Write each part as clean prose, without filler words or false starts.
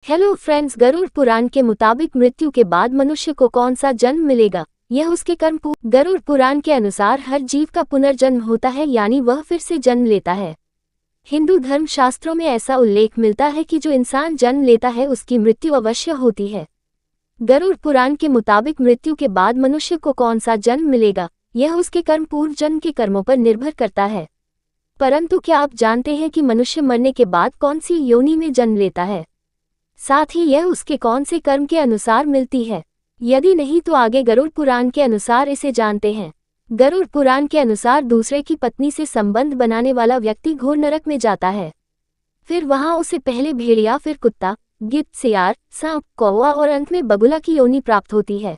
Hello friends, Garuda Purana के मुताबिक मृत्यु के बाद मनुष्य को कौन सा जन्म मिलेगा, यह उसके कर्म। गरुड़ पुराण के अनुसार हर जीव का पुनर्जन्म होता है, यानी वह फिर से जन्म लेता है। हिंदू धर्म शास्त्रों में ऐसा उल्लेख मिलता है कि जो इंसान जन्म लेता है उसकी मृत्यु अवश्य होती है। गरुड़ पुराण के मुताबिक मृत्यु के बाद मनुष्य को कौन सा जन्म मिलेगा, यह उसके कर्म पूर्व जन्म के कर्मों पर निर्भर करता है। परंतु क्या आप जानते हैं कि मनुष्य मरने के बाद कौन सी योनि में जन्म लेता है, साथ ही यह उसके कौन से कर्म के अनुसार मिलती है? यदि नहीं तो आगे गरुड़ पुराण के अनुसार इसे जानते हैं। गरुड़ पुराण के अनुसार दूसरे की पत्नी से संबंध बनाने वाला व्यक्ति घोर नरक में जाता है। फिर वहां उसे पहले भेड़िया, फिर कुत्ता, गिद्ध, सियार, सांप, कौवा और अंत में बगुला की योनि प्राप्त होती है।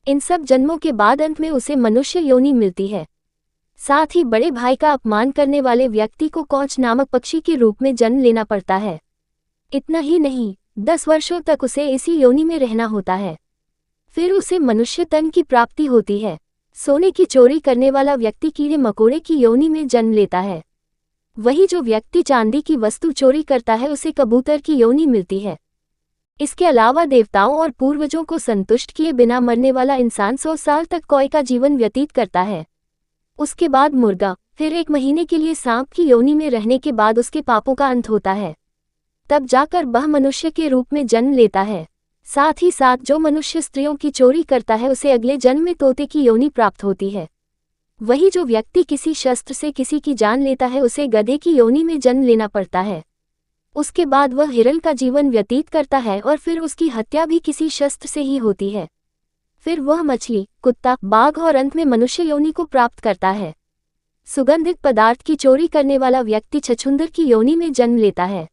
इन सब जन्मों के बाद अंत में उसे मनुष्य योनि मिलती है। साथ ही बड़े भाई का अपमान करने वाले व्यक्ति को कौच नामक पक्षी के रूप में जन्म लेना पड़ता है। इतना ही नहीं, 10 वर्षों तक उसे इसी योनि में रहना होता है। फिर उसे मनुष्य तन की प्राप्ति होती है। सोने की चोरी करने वाला व्यक्ति कीड़े मकोड़े की योनि में जन्म लेता है। वही जो व्यक्ति चांदी की वस्तु चोरी करता है उसे कबूतर की योनि मिलती है। इसके अलावा देवताओं और पूर्वजों को संतुष्ट किए बिना मरने वाला इंसान 100 साल तक कौए का जीवन व्यतीत करता है। उसके बाद मुर्गा, फिर 1 महीने के लिए सांप की योनि में रहने के बाद उसके पापों का अंत होता है। तब जाकर वह मनुष्य के रूप में जन्म लेता है। साथ ही साथ जो मनुष्य स्त्रियों की चोरी करता है उसे अगले जन्म में तोते की योनि प्राप्त होती है। वही जो व्यक्ति किसी शस्त्र से किसी की जान लेता है उसे गधे की योनि में जन्म लेना पड़ता है। उसके बाद वह हिरण का जीवन व्यतीत करता है और फिर उसकी हत्या भी किसी शस्त्र से ही होती है। फिर वह मछली, कुत्ता, बाघ और अंत में मनुष्य योनि को प्राप्त करता है। सुगंधित पदार्थ की चोरी करने वाला व्यक्ति छछूंदर की योनि में जन्म लेता है।